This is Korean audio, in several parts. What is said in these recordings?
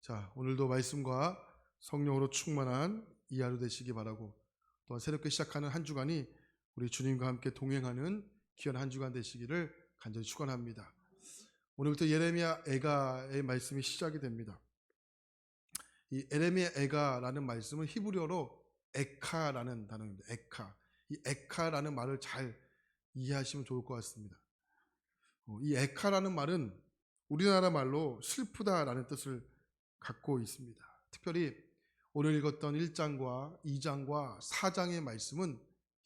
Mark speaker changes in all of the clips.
Speaker 1: 자, 오늘도 말씀과 성령으로 충만한 이 하루 되시기 바라고, 또한 새롭게 시작하는 한 주간이 우리 주님과 함께 동행하는 귀한 한 주간 되시기를 간절히 축원합니다. 오늘부터 예레미야 애가의 말씀이 시작이 됩니다. 이 예레미야 애가라는 말씀은 히브리어로 에카라는 단어입니다. 에카. 이 에카라는 말을 잘 이해하시면 좋을 것 같습니다. 이 에카라는 말은 우리나라 말로 슬프다라는 뜻을 갖고 있습니다. 특별히 오늘 읽었던 1장과 2장과 4장의 말씀은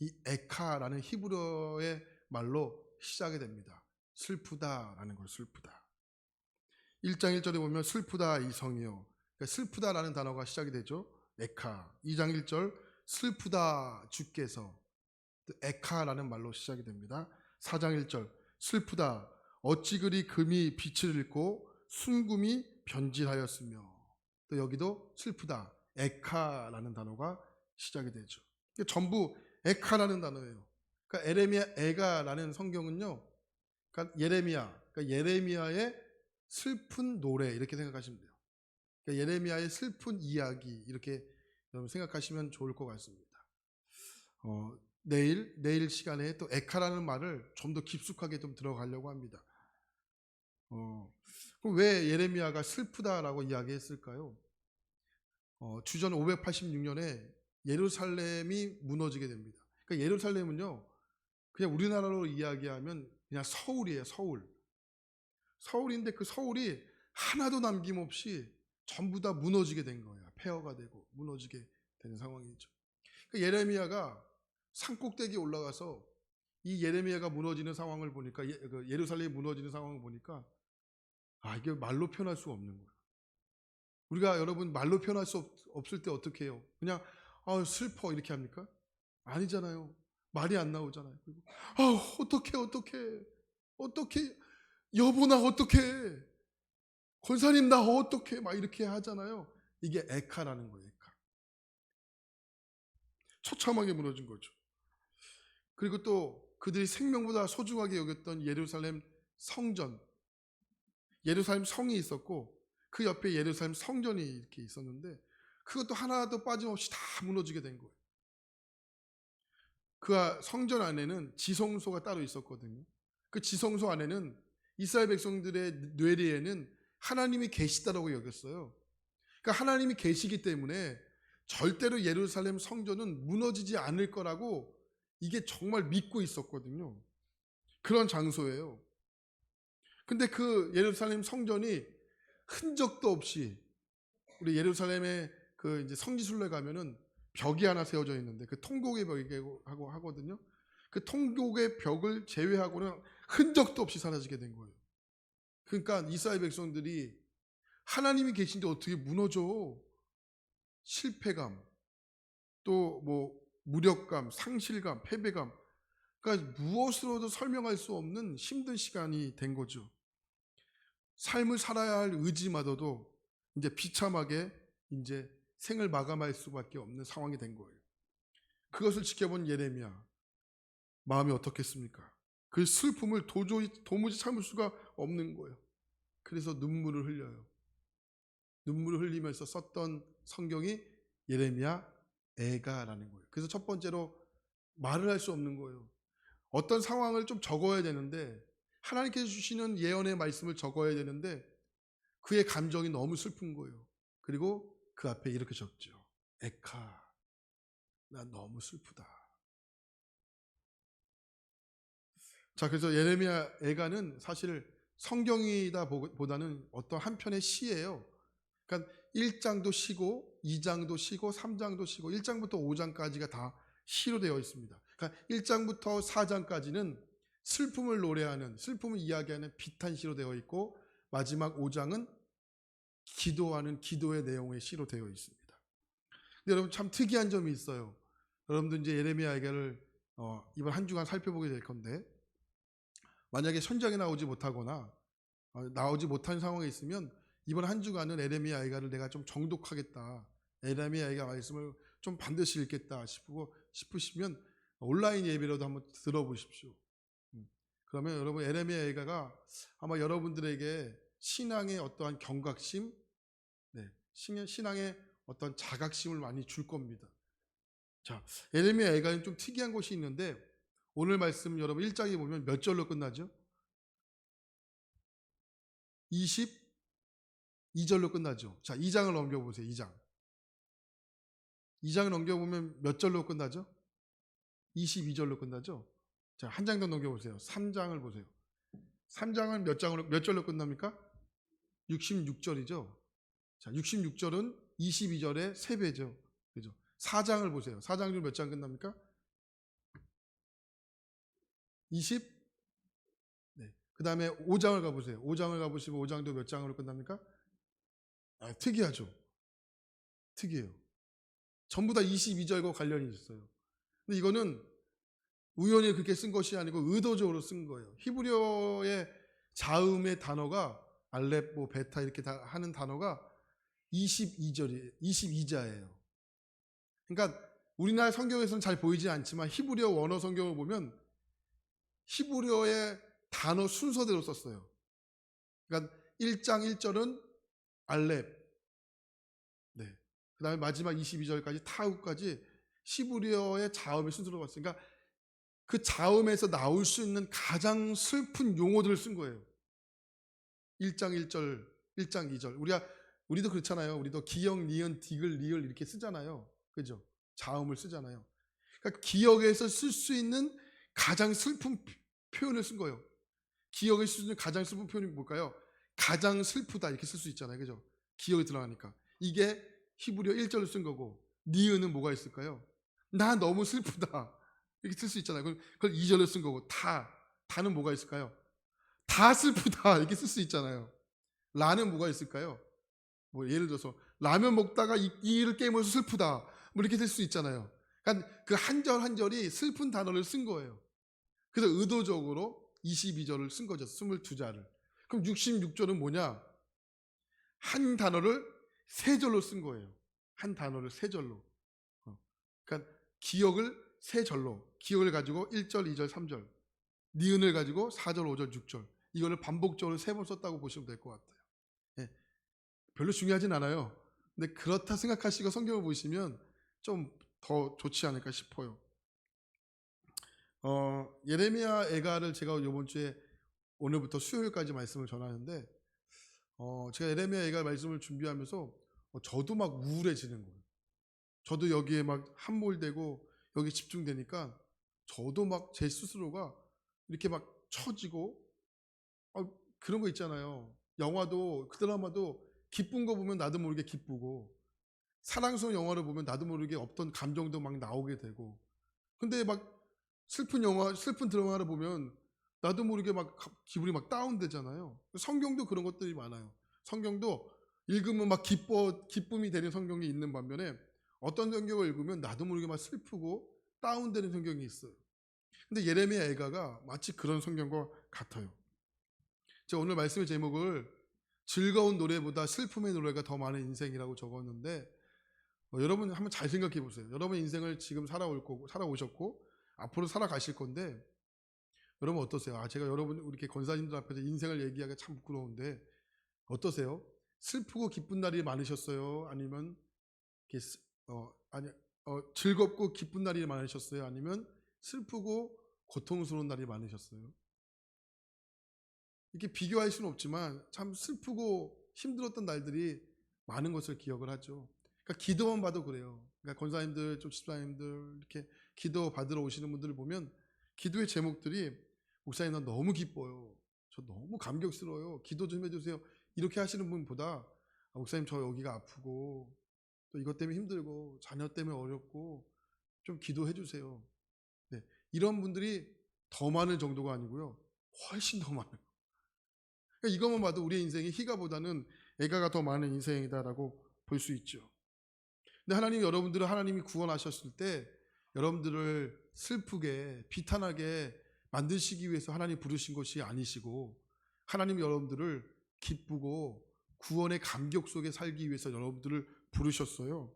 Speaker 1: 이 에카라는 히브리어의 말로 시작이 됩니다. 슬프다라는 걸, 슬프다. 1장 1절에 보면 슬프다 이 성이요. 그러니까 슬프다라는 단어가 시작이 되죠. 에카. 2장 1절 슬프다 주께서, 에카라는 말로 시작이 됩니다. 4장 1절 슬프다 어찌 그리 금이 빛을 잃고 순금이 변질하였으며, 또 여기도 슬프다 에카라는 단어가 시작이 되죠. 전부 에카라는 단어예요. 그러니까 예레미야 애가라는 성경은요, 그러니까 예레미야의 슬픈 노래 이렇게 생각하시면 돼요. 그러니까 예레미야의 슬픈 이야기 이렇게 여러분 생각하시면 좋을 것 같습니다. 내일 시간에 또 에카라는 말을 좀 더 깊숙하게 좀 들어가려고 합니다. 그럼 왜 예레미야가 슬프다라고 이야기했을까요? 주전 586년에 예루살렘이 무너지게 됩니다. 그러니까 예루살렘은요, 그냥 우리나라로 이야기하면 그냥 서울이에요, 서울. 서울인데 그 서울이 하나도 남김없이 전부 다 무너지게 된 거예요. 폐허가 되고 무너지게 되는 상황이죠. 그러니까 예레미야가 산꼭대기에 올라가서 이 예레미야가 무너지는 상황을 보니까, 예루살렘이 무너지는 상황을 보니까, 이게 말로 표현할 수가 없는 거예요. 우리가 여러분 말로 표현할 수 없을 때 어떻게 해요? 그냥 슬퍼 이렇게 합니까? 아니잖아요. 말이 안 나오잖아요. 그리고 어떡해 여보 나 어떡해, 권사님 나 어떡해 막 이렇게 하잖아요. 이게 에카라는 거예요. 에카. 처참하게 무너진 거죠. 그리고 또 그들이 생명보다 소중하게 여겼던 예루살렘 성전, 예루살렘 성이 있었고 그 옆에 예루살렘 성전이 이렇게 있었는데 그것도 하나도 빠짐없이 다 무너지게 된 거예요. 그 성전 안에는 지성소가 따로 있었거든요. 그 지성소 안에는 이스라엘 백성들의 뇌리에는 하나님이 계시다라고 여겼어요. 그러니까 하나님이 계시기 때문에 절대로 예루살렘 성전은 무너지지 않을 거라고 이게 정말 믿고 있었거든요. 그런 장소예요. 근데 그 예루살렘 성전이 흔적도 없이, 우리 예루살렘의 그 이제 성지순례 가면은 벽이 하나 세워져 있는데 그 통곡의 벽이라고 하거든요. 그 통곡의 벽을 제외하고는 흔적도 없이 사라지게 된 거예요. 그러니까 이스라엘 백성들이 하나님이 계신데 어떻게 무너져? 실패감, 또 뭐 무력감, 상실감, 패배감, 그러니까 무엇으로도 설명할 수 없는 힘든 시간이 된 거죠. 삶을 살아야 할 의지마저도 이제 비참하게 이제 생을 마감할 수밖에 없는 상황이 된 거예요. 그것을 지켜본 예레미야 마음이 어떻겠습니까? 그 슬픔을 도무지 참을 수가 없는 거예요. 그래서 눈물을 흘려요. 눈물을 흘리면서 썼던 성경이 예레미야 애가라는 거예요. 그래서 첫 번째로 말을 할 수 없는 거예요. 어떤 상황을 좀 적어야 되는데, 하나님께서 주시는 예언의 말씀을 적어야 되는데 그의 감정이 너무 슬픈 거예요. 그리고 그 앞에 이렇게 적죠. 에카, 나 너무 슬프다. 자, 그래서 예레미야 애가는 사실 성경이다 보다는 어떤 한편의 시예요. 그러니까 1장도 시고 2장도 시고 3장도 시고 1장부터 5장까지가 다 시로 되어 있습니다. 그러니까 1장부터 4장까지는 슬픔을 노래하는, 슬픔을 이야기하는 비탄시로 되어 있고 마지막 5장은 기도하는 기도의 내용의 시로 되어 있습니다. 근데 여러분 참 특이한 점이 있어요. 여러분들 이제 예레미야 애가를 이번 한 주간 살펴보게 될 건데, 만약에 현장에 나오지 못하거나 나오지 못한 상황에 있으면 이번 한 주간은 예레미야 애가를 내가 좀 정독하겠다, 예레미야 애가 말씀을 좀 반드시 읽겠다 싶으시면 온라인 예배로도 한번 들어보십시오. 그러면 여러분 예레미야 애가가 아마 여러분들에게 신앙의 어떠한 경각심, 신앙의 어떤 자각심을 많이 줄 겁니다. 자, 예레미야 애가는 좀 특이한 것이 있는데 오늘 말씀 여러분 1장에 보면 몇 절로 끝나죠? 22절로 끝나죠. 자, 2장을 넘겨보세요. 2장. 2장을 넘겨보면 몇 절로 끝나죠? 22절로 끝나죠. 자, 한 장 더 넘겨보세요. 3장을 보세요. 3장은 몇 절로 끝납니까? 66절이죠. 자, 66절은 22절의 3배죠. 그죠? 4장을 보세요. 4장 중 몇 장 끝납니까? 20? 네. 그 다음에 5장을 가보세요. 5장을 가보시면 5장도 몇 장으로 끝납니까? 아, 특이하죠. 특이해요. 전부 다 22절과 관련이 있어요. 근데 이거는 우연히 그렇게 쓴 것이 아니고 의도적으로 쓴 거예요. 히브리어의 자음의 단어가 알렙, 뭐 베타 이렇게 다 하는 단어가 22자예요. 그러니까 우리나라 성경에서는 잘 보이지 않지만 히브리어 원어 성경을 보면 히브리어의 단어 순서대로 썼어요. 그러니까 1장 1절은 알렙, 네. 그 다음에 마지막 22절까지 타우까지 히브리어의 자음의 순서로 봤으니까 그 자음에서 나올 수 있는 가장 슬픈 용어들을 쓴 거예요. 1장 1절, 1장 2절. 우리도 그렇잖아요. 우리도 기역, 니은, 디귿, 리을 이렇게 쓰잖아요. 그죠? 자음을 쓰잖아요. 그러니까 기역에서 쓸 수 있는 가장 슬픈 표현을 쓴 거예요. 기역에 쓸 수 있는 가장 슬픈 표현이 뭘까요? 가장 슬프다 이렇게 쓸 수 있잖아요. 그죠? 기역이 들어가니까. 이게 히브리어 1절을 쓴 거고 니은은 뭐가 있을까요? 나 너무 슬프다. 이렇게 쓸 수 있잖아요. 그걸 2절로 쓴 거고 다는 뭐가 있을까요? 다 슬프다 이렇게 쓸 수 있잖아요. 라는 뭐가 있을까요? 뭐 예를 들어서 라면 먹다가 이를 깨물어서 슬프다 뭐 이렇게 될 수 있잖아요. 그러니까 그 한 절 한 절이 슬픈 단어를 쓴 거예요. 그래서 의도적으로 22절을 쓴 거죠. 22자를. 그럼 66절은 뭐냐? 한 단어를 세 절로 쓴 거예요. 한 단어를 세 절로. 그러니까 기역을 세 절로. 기역을 가지고 1절, 2절, 3절. 니은을 가지고 4절, 5절, 6절. 이거를 반복적으로 3번 썼다고 보시면 될 것 같아요. 예, 별로 중요하진 않아요. 근데 그렇다 생각하시고 성경을 보시면 좀 더 좋지 않을까 싶어요. 예레미야 애가를 제가 이번 주에 오늘부터 수요일까지 말씀을 전하는데 제가 예레미야 애가 말씀을 준비하면서 저도 막 우울해지는 거예요. 저도 여기에 막 함몰되고 여기 집중되니까 저도 막 제 스스로가 이렇게 막 처지고 그런 거 있잖아요. 영화도 그 드라마도 기쁜 거 보면 나도 모르게 기쁘고 사랑스러운 영화를 보면 나도 모르게 없던 감정도 막 나오게 되고 근데 막 슬픈 영화, 슬픈 드라마를 보면 나도 모르게 막 기분이 막 다운되잖아요. 성경도 그런 것들이 많아요. 성경도 읽으면 막 기쁨이 되는 성경이 있는 반면에 어떤 성경을 읽으면 나도 모르게 막 슬프고 다운되는 성경이 있어요. 근데 예레미야 애가가 마치 그런 성경과 같아요. 제가 오늘 말씀의 제목을 즐거운 노래보다 슬픔의 노래가 더 많은 인생이라고 적었는데 여러분 한번 잘 생각해 보세요. 여러분 인생을 지금 살아오셨고 앞으로 살아가실 건데 여러분 어떠세요? 제가 여러분 이렇게 권사님들 앞에서 인생을 얘기하기가 참 부끄러운데 어떠세요? 슬프고 기쁜 날이 많으셨어요? 아니면 이렇게 즐겁고 기쁜 날이 많으셨어요? 아니면 슬프고 고통스러운 날이 많으셨어요? 이렇게 비교할 수는 없지만 참 슬프고 힘들었던 날들이 많은 것을 기억을 하죠. 그러니까 기도만 봐도 그래요. 그러니까 권사님들, 좀 집사님들 이렇게 기도 받으러 오시는 분들을 보면 기도의 제목들이 목사님 나 너무 기뻐요. 저 너무 감격스러워요. 기도 좀 해주세요. 이렇게 하시는 분보다 목사님 저 여기가 아프고 또 이것 때문에 힘들고 자녀 때문에 어렵고 좀 기도해 주세요. 네, 이런 분들이 더 많을 정도가 아니고요. 훨씬 더 많아요. 그러니까 이것만 봐도 우리의 인생이 희가보다는 애가가 더 많은 인생이다라고 볼 수 있죠. 근데 하나님이 구원하셨을 때 여러분들을 슬프게 비탄하게 만드시기 위해서 하나님 부르신 것이 아니시고 하나님 여러분들을 기쁘고 구원의 감격 속에 살기 위해서 여러분들을 부르셨어요.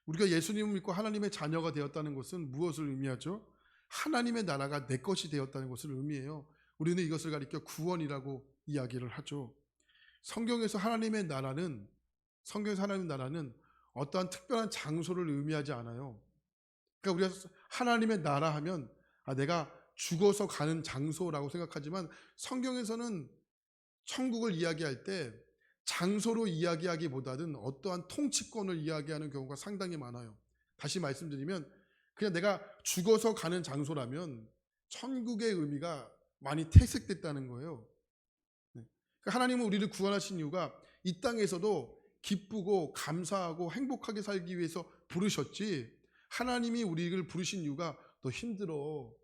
Speaker 1: 우리가 예수님을 믿고 하나님의 자녀가 되었다는 것은 무엇을 의미하죠? 하나님의 나라가 내 것이 되었다는 것을 의미해요. 우리는 이것을 가리켜 구원이라고 이야기를 하죠. 성경에서 하나님의 나라는 성경에서 하나님 나라는 어떠한 특별한 장소를 의미하지 않아요. 그러니까 우리가 하나님의 나라 하면 내가 죽어서 가는 장소라고 생각하지만 성경에서는 천국을 이야기할 때 장소로 이야기하기보다는 어떠한 통치권을 이야기하는 경우가 상당히 많아요. 다시 말씀드리면 그냥 내가 죽어서 가는 장소라면 천국의 의미가 많이 퇴색됐다는 거예요. 그러니까 하나님은 우리를 구원하신 이유가 이 땅에서도 기쁘고 감사하고 행복하게 살기 위해서 부르셨지, 하나님이 우리를 부르신 이유가 너 힘들어,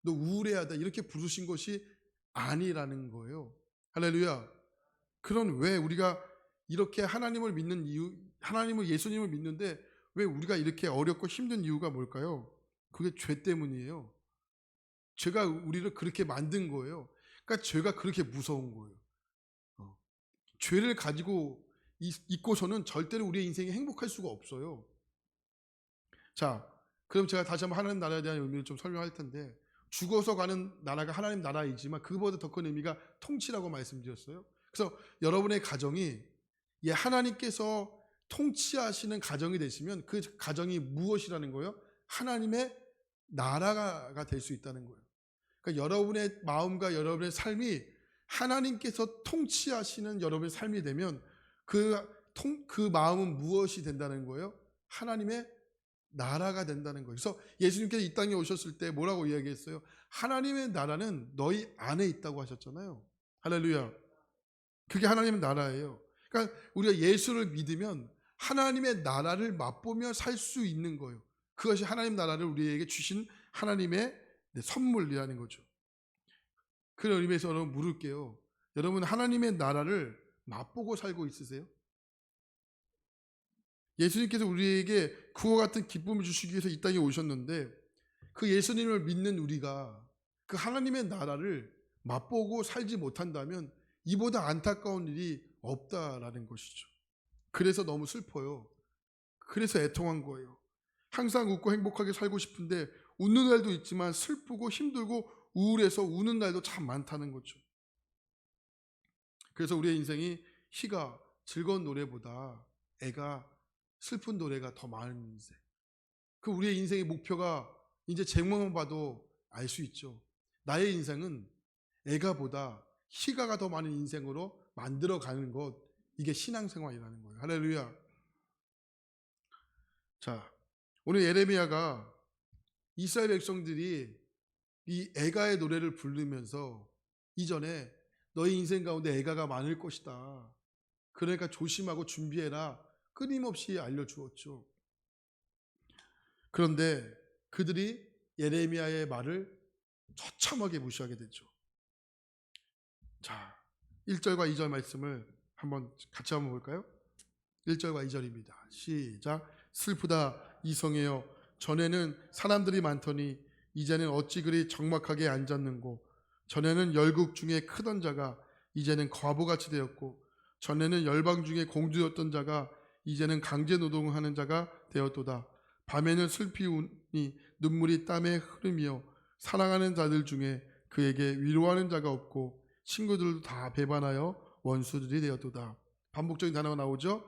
Speaker 1: 너 우울해하다 이렇게 부르신 것이 아니라는 거예요. 할렐루야. 그런 왜 우리가 이렇게 하나님을 믿는 이유, 하나님을 예수님을 믿는데 왜 우리가 이렇게 어렵고 힘든 이유가 뭘까요? 그게 죄 때문이에요. 죄가 우리를 그렇게 만든 거예요. 그러니까 죄가 그렇게 무서운 거예요. 죄를 가지고 있고서는 절대로 우리의 인생이 행복할 수가 없어요. 자, 그럼 제가 다시 한번 하나님 나라에 대한 의미를 좀 설명할 텐데, 죽어서 가는 나라가 하나님 나라이지만 그보다 더 큰 의미가 통치라고 말씀드렸어요. 그래서 여러분의 가정이 하나님께서 통치하시는 가정이 되시면 그 가정이 무엇이라는 거예요? 하나님의 나라가 될 수 있다는 거예요. 그러니까 여러분의 마음과 여러분의 삶이 하나님께서 통치하시는 여러분의 삶이 되면 그 마음은 무엇이 된다는 거예요? 하나님의 나라가 된다는 거예요. 그래서 예수님께서 이 땅에 오셨을 때 뭐라고 이야기했어요? 하나님의 나라는 너희 안에 있다고 하셨잖아요. 할렐루야. 그게 하나님의 나라예요. 그러니까 우리가 예수를 믿으면 하나님의 나라를 맛보며 살 수 있는 거예요. 그것이 하나님 나라를 우리에게 주신 하나님의 선물이라는 거죠. 그런 의미에서 여러분 물을게요. 여러분 하나님의 나라를 맛보고 살고 있으세요? 예수님께서 우리에게 그와 같은 기쁨을 주시기 위해서 이 땅에 오셨는데 그 예수님을 믿는 우리가 그 하나님의 나라를 맛보고 살지 못한다면 이보다 안타까운 일이 없다라는 것이죠. 그래서 너무 슬퍼요. 그래서 애통한 거예요. 항상 웃고 행복하게 살고 싶은데 웃는 날도 있지만 슬프고 힘들고 우울해서 우는 날도 참 많다는 거죠. 그래서 우리의 인생이 희가 즐거운 노래보다 애가 슬픈 노래가 더 많은 인생. 그 우리의 인생의 목표가 이제 제목만 봐도 알 수 있죠. 나의 인생은 애가보다 희가가 더 많은 인생으로 만들어가는 것, 이게 신앙생활이라는 거예요. 할렐루야. 자, 오늘 예레미야가 이스라엘 백성들이 이 애가의 노래를 부르면서 이전에 너희 인생 가운데 애가가 많을 것이다, 그러니까 조심하고 준비해라, 끊임없이 알려주었죠. 그런데 그들이 예레미야의 말을 처참하게 무시하게 되죠. 자, 1절과 2절 말씀을 같이 한번 볼까요? 1절과 2절입니다. 시작. 슬프다 이성이여, 전에는 사람들이 많더니 이제는 어찌 그리 적막하게 앉았는고, 전에는 열국 중에 크던 자가 이제는 과부같이 되었고, 전에는 열방 중에 공주였던 자가 이제는 강제 노동하는 자가 되었도다. 밤에는 슬피 우니 눈물이 땀에 흐르며 사랑하는 자들 중에 그에게 위로하는 자가 없고 친구들도 다 배반하여 원수들이 되었도다. 반복적인 단어가 나오죠.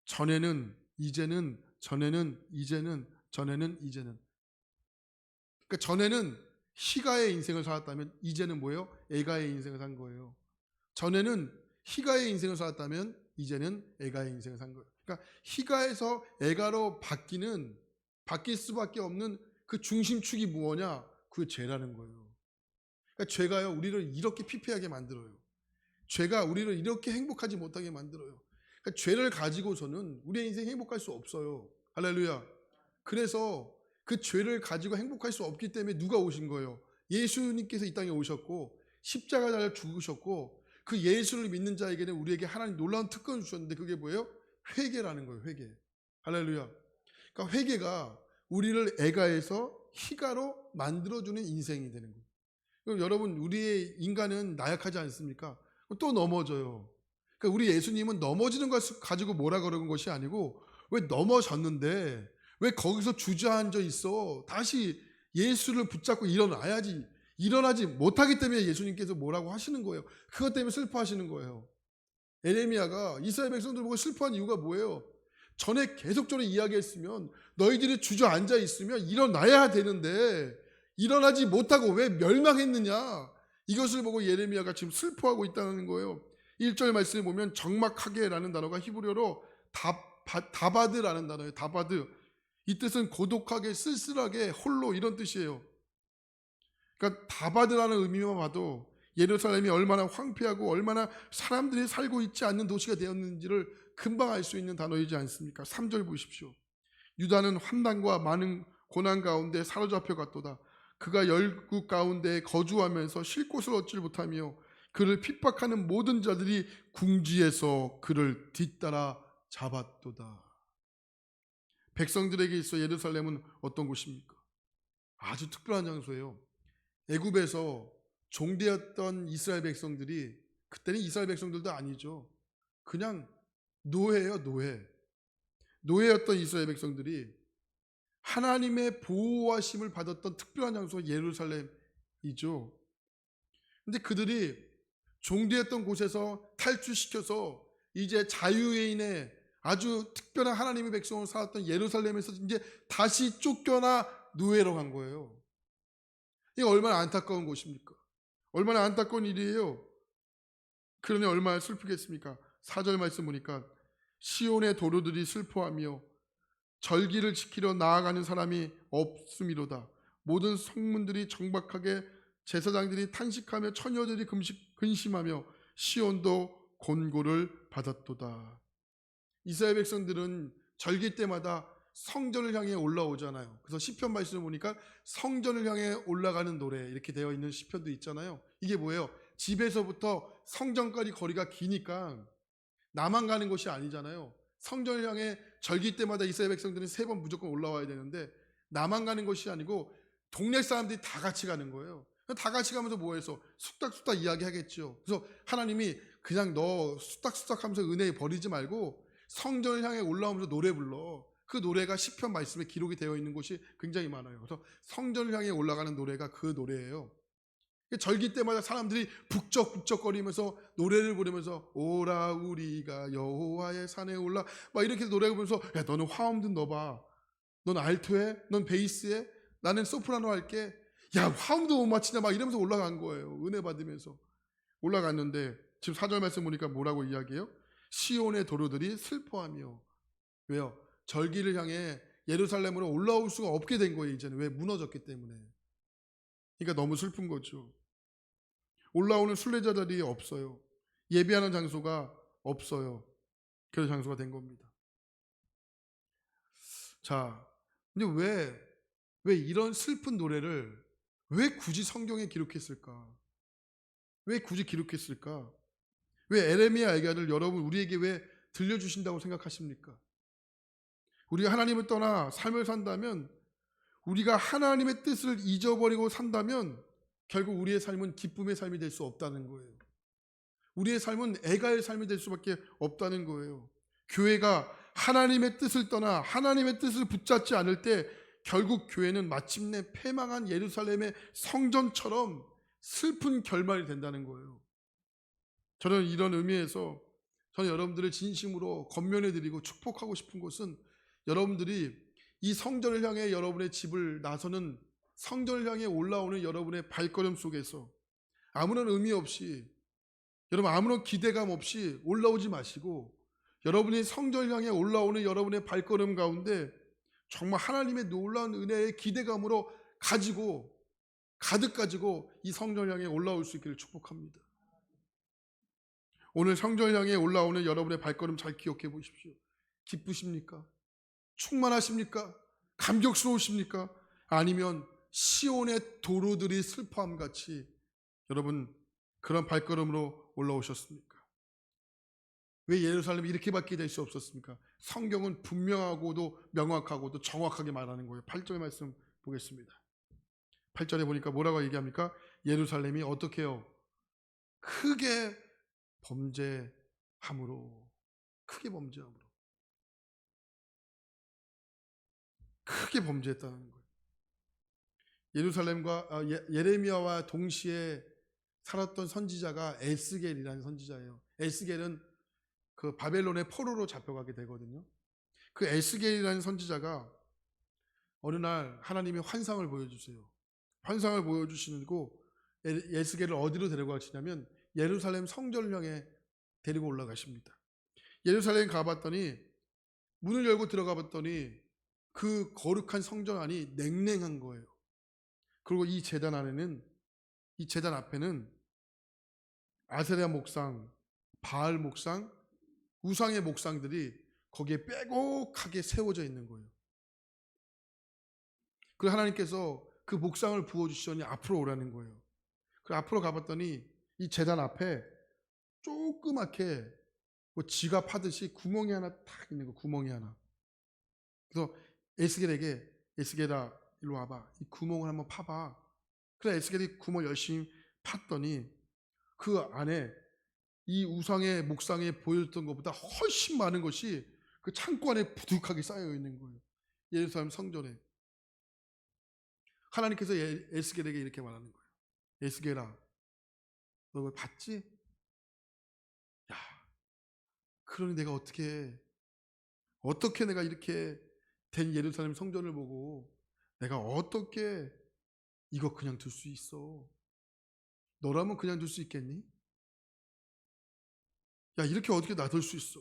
Speaker 1: 전에는, 이제는, 전에는, 이제는, 전에는, 이제는. 그러니까 전에는 희가의 인생을 살았다면 이제는 뭐예요? 애가의 인생을 산 거예요. 전에는 희가의 인생을 살았다면 이제는 애가의 인생을 산 거예요. 그러니까 희가에서 애가로 바뀔 수밖에 없는 그 중심축이 무엇냐? 그게 죄라는 거예요. 그러니까 죄가요, 우리를 이렇게 피폐하게 만들어요. 죄가 우리를 이렇게 행복하지 못하게 만들어요. 그러니까 죄를 가지고서는 우리의 인생 행복할 수 없어요. 할렐루야. 그래서 그 죄를 가지고 행복할 수 없기 때문에 누가 오신 거예요? 예수님께서 이 땅에 오셨고 십자가 잘 죽으셨고, 그 예수를 믿는 자에게는 우리에게 하나님 놀라운 특권을 주셨는데 그게 뭐예요? 회개라는 거예요. 회개. 할렐루야. 그러니까 회개가 우리를 애가에서 희가로 만들어주는 인생이 되는 거예요. 그럼 여러분, 우리의 인간은 나약하지 않습니까? 또 넘어져요. 그러니까 우리 예수님은 넘어지는 것을 가지고 뭐라 그러는 것이 아니고, 왜 넘어졌는데 왜 거기서 주저앉아 있어? 다시 예수를 붙잡고 일어나야지. 일어나지 못하기 때문에 예수님께서 뭐라고 하시는 거예요. 그것 때문에 슬퍼하시는 거예요. 에레미야가 이스라엘 백성들 보고 슬퍼한 이유가 뭐예요? 전에 계속적으로 이야기했으면 너희들이 주저앉아 있으면 일어나야 되는데 일어나지 못하고 왜 멸망했느냐? 이것을 보고 예레미야가 지금 슬퍼하고 있다는 거예요. 1절 말씀에 보면 적막하게라는 단어가 히브리어로 다바드라는 단어예요. 다바드. 이 뜻은 고독하게, 쓸쓸하게, 홀로 이런 뜻이에요. 그러니까 다바드라는 의미만 봐도 예루살렘이 얼마나 황폐하고 얼마나 사람들이 살고 있지 않는 도시가 되었는지를 금방 알 수 있는 단어이지 않습니까? 3절 보십시오. 유다는 환난과 많은 고난 가운데 사로잡혀 갔도다. 그가 열국 가운데 거주하면서 쉴 곳을 얻지 못하며 그를 핍박하는 모든 자들이 궁지에서 그를 뒤따라 잡았도다. 백성들에게 있어 예루살렘은 어떤 곳입니까? 아주 특별한 장소예요. 애굽에서 종되었던 이스라엘 백성들이, 그때는 이스라엘 백성들도 아니죠. 그냥 노예예요, 노예. 노예였던 이스라엘 백성들이 하나님의 보호하심을 받았던 특별한 장소 예루살렘이죠. 근데 그들이 종되었던 곳에서 탈출시켜서 이제 자유인의 아주 특별한 하나님의 백성으로 살았던 예루살렘에서 이제 다시 쫓겨나 노예로 간 거예요. 이게 얼마나 안타까운 것입니까? 얼마나 안타까운 일이에요. 그러니 얼마나 슬프겠습니까? 4절 말씀 보니까 시온의 도로들이 슬퍼하며 절기를 지키러 나아가는 사람이 없음이로다. 모든 성문들이 정박하게 제사장들이 탄식하며 처녀들이 근심하며 시온도 곤고를 받았도다. 이스라엘 백성들은 절기 때마다 성전을 향해 올라오잖아요. 그래서 시편 말씀을 보니까 성전을 향해 올라가는 노래 이렇게 되어 있는 시편도 있잖아요. 이게 뭐예요? 집에서부터 성전까지 거리가 기니까 나만 가는 것이 아니잖아요. 성전을 향해 절기 때마다 이스라엘 백성들은 3번 무조건 올라와야 되는데 나만 가는 것이 아니고 동네 사람들이 다 같이 가는 거예요. 다 같이 가면서 뭐 해서 쑥닥쑥닥 이야기하겠죠. 그래서 하나님이 그냥 너 쑥닥쑥닥 하면서 은혜 버리지 말고 성전을 향해 올라오면서 노래 불러. 그 노래가 시편 말씀에 기록이 되어 있는 곳이 굉장히 많아요. 그래서 성전을 향해 올라가는 노래가 그 노래예요. 절기 때마다 사람들이 북적북적거리면서 노래를 부르면서 오라 우리가 여호와의 산에 올라 막 이렇게 노래를 부르면서 야 너는 화음 좀 넣어봐. 넌 알토해? 넌 베이스해? 나는 소프라노 할게. 야 화음도 못 맞히냐 막 이러면서 올라간 거예요. 은혜 받으면서 올라갔는데 지금 4절 말씀 보니까 뭐라고 이야기해요? 시온의 도로들이 슬퍼하며. 왜요? 절기를 향해 예루살렘으로 올라올 수가 없게 된 거예요. 이제는 왜? 무너졌기 때문에. 그러니까 너무 슬픈 거죠. 올라오는 순례자들이 없어요. 예배하는 장소가 없어요. 그런 장소가 된 겁니다. 자, 근데 왜 이런 슬픈 노래를 왜 굳이 성경에 기록했을까? 왜 굳이 기록했을까? 왜 에레미야 얘기를 여러분 우리에게 왜 들려주신다고 생각하십니까? 우리가 하나님을 떠나 삶을 산다면, 우리가 하나님의 뜻을 잊어버리고 산다면 결국 우리의 삶은 기쁨의 삶이 될 수 없다는 거예요. 우리의 삶은 애가의 삶이 될 수밖에 없다는 거예요. 교회가 하나님의 뜻을 떠나 하나님의 뜻을 붙잡지 않을 때 결국 교회는 마침내 패망한 예루살렘의 성전처럼 슬픈 결말이 된다는 거예요. 저는 이런 의미에서 저는 여러분들을 진심으로 권면해드리고 축복하고 싶은 것은, 여러분들이 이 성전을 향해 여러분의 집을 나서는, 성전을 향해 올라오는 여러분의 발걸음 속에서 아무런 의미 없이, 여러분 아무런 기대감 없이 올라오지 마시고, 여러분이 성전을 향해 올라오는 여러분의 발걸음 가운데 정말 하나님의 놀라운 은혜의 기대감으로 가득 가지고 이 성전을 향해 올라올 수 있기를 축복합니다. 오늘 성전을 향해 올라오는 여러분의 발걸음 잘 기억해 보십시오. 기쁘십니까? 충만하십니까? 감격스러우십니까? 아니면 시온의 도로들이 슬퍼함 같이 여러분 그런 발걸음으로 올라오셨습니까? 왜 예루살렘이 이렇게밖에 될 수 없었습니까? 성경은 분명하고도 명확하고도 정확하게 말하는 거예요. 8절의 말씀 보겠습니다. 8절에 보니까 뭐라고 얘기합니까? 예루살렘이 어떻게 해요? 크게 범죄함으로. 크게 범죄함으로. 크게 범죄했다는 거예요. 예루살렘과 예레미야와 동시에 살았던 선지자가 에스겔이라는 선지자예요. 에스겔은 그 바벨론의 포로로 잡혀가게 되거든요. 그 에스겔이라는 선지자가 어느 날 하나님이 환상을 보여주세요. 환상을 보여주시고 에스겔을 어디로 데려가시냐면 예루살렘 성전을 향해 데리고 올라가십니다. 예루살렘 가봤더니 문을 열고 들어가 봤더니 그 거룩한 성전 안이 냉랭한 거예요. 그리고 이 제단 앞에는 아세라 목상, 바알 목상, 우상의 목상들이 거기에 빼곡하게 세워져 있는 거예요. 그리고 하나님께서 그 목상을 부어주시더니 앞으로 오라는 거예요. 그 앞으로 가봤더니 이 제단 앞에 조그맣게 뭐 지갑 하듯이 구멍이 하나 딱 있는 거, 구멍이 하나. 그래서 에스겔에게, 에스겔아 일로 와봐, 이 구멍을 한번 파봐. 그래서 에스겔이 구멍을 열심히 팠더니 그 안에 이 우상의 목상에 보였던 것보다 훨씬 많은 것이 그 창고 안에 부득하게 쌓여 있는 거예요. 예루살렘 성전에. 하나님께서 에스겔에게 이렇게 말하는 거예요. 에스겔아, 너 왜 봤지? 야, 그러니 내가 어떻게 내가 이렇게 된 예루살렘 성전을 보고 내가 어떻게 이거 그냥 둘 수 있어? 너라면 그냥 둘 수 있겠니? 야, 이렇게 어떻게 놔둘 수 있어?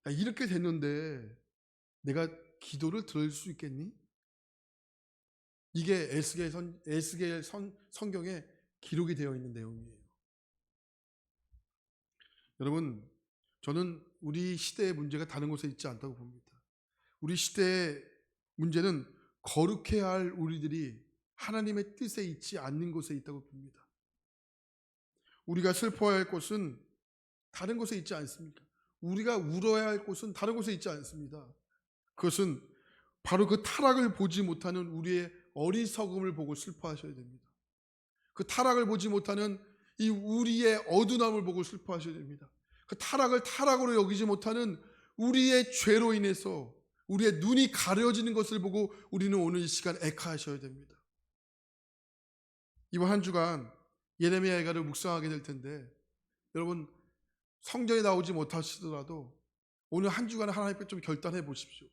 Speaker 1: 야, 이렇게 됐는데 내가 기도를 들을 수 있겠니? 이게 에스겔 성경에 기록이 되어 있는 내용이에요. 여러분, 저는 우리 시대의 문제가 다른 곳에 있지 않다고 봅니다. 우리 시대의 문제는 거룩해야 할 우리들이 하나님의 뜻에 있지 않는 곳에 있다고 봅니다. 우리가 슬퍼해야 할 곳은 다른 곳에 있지 않습니까? 우리가 울어야 할 곳은 다른 곳에 있지 않습니다. 그것은 바로 그 타락을 보지 못하는 우리의 어리석음을 보고 슬퍼하셔야 됩니다. 그 타락을 보지 못하는 이 우리의 어두움을 보고 슬퍼하셔야 됩니다. 그 타락을 타락으로 여기지 못하는 우리의 죄로 인해서 우리의 눈이 가려지는 것을 보고 우리는 오늘 이 시간 애카하셔야 됩니다. 이번 한 주간 예레미야 애가를 묵상하게 될 텐데, 여러분 성전에 나오지 못하시더라도 오늘 한 주간 하나님 앞에 좀 결단해 보십시오.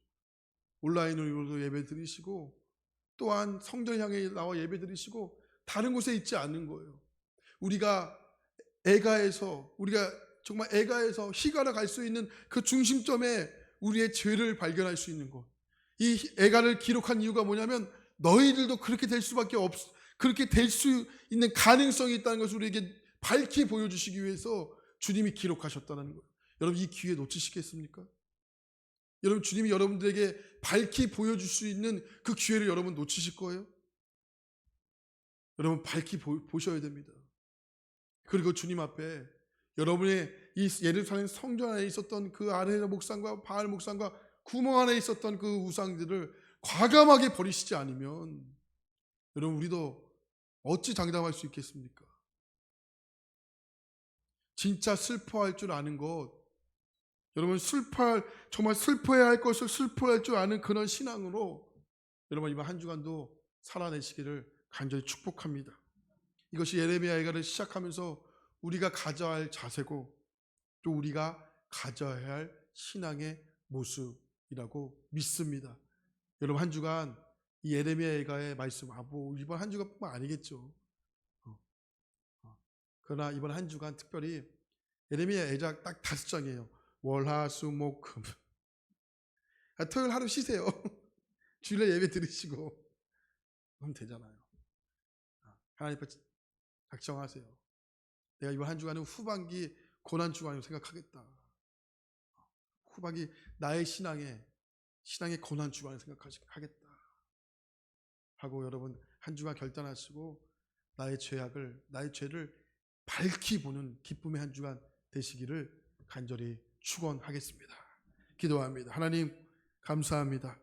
Speaker 1: 온라인으로도 예배 드리시고 또한 성전 향해 나와 예배 드리시고 다른 곳에 있지 않는 거예요. 우리가 정말 애가에서 희가라 갈 수 있는 그 중심점에 우리의 죄를 발견할 수 있는 것. 이 애가를 기록한 이유가 뭐냐면 너희들도 그렇게 될 수밖에 그렇게 될 수 있는 가능성이 있다는 것을 우리에게 밝히 보여주시기 위해서 주님이 기록하셨다는 거예요. 여러분 이 기회 놓치시겠습니까? 여러분 주님이 여러분들에게 밝히 보여줄 수 있는 그 기회를 여러분 놓치실 거예요? 여러분 밝히 보셔야 됩니다. 그리고 주님 앞에 여러분의 이 예루살렘 성전 안에 있었던 그 아세라 목상과 바알 목상과 구멍 안에 있었던 그 우상들을 과감하게 버리시지 않으면 여러분 우리도 어찌 장담할 수 있겠습니까? 진짜 슬퍼할 줄 아는 것, 여러분 정말 슬퍼해야 할 것을 슬퍼할 줄 아는 그런 신앙으로 여러분 이번 한 주간도 살아내시기를 간절히 축복합니다. 이것이 예레미야 애가를 시작하면서 우리가 가져야 할 자세고 또 우리가 가져야 할 신앙의 모습이라고 믿습니다. 여러분 한 주간 이 예레미야 애가의 말씀, 이번 한 주간뿐만 아니겠죠. 그러나 이번 한 주간 특별히 예레미야 애가 딱 5장이에요. 월화수목금. 토요일 하루 쉬세요. 주일에 예배 드리시고 그럼 되잖아요. 하나님 앞에 작정하세요. 내가 이번 한 주간은 후반기 고난 주간으로 생각하겠다. 후반기 나의 신앙의 고난 주간을 생각하겠다. 하고 여러분 한 주간 결단하시고 나의 죄를 밝히 보는 기쁨의 한 주간 되시기를 간절히 축원하겠습니다. 기도합니다. 하나님 감사합니다.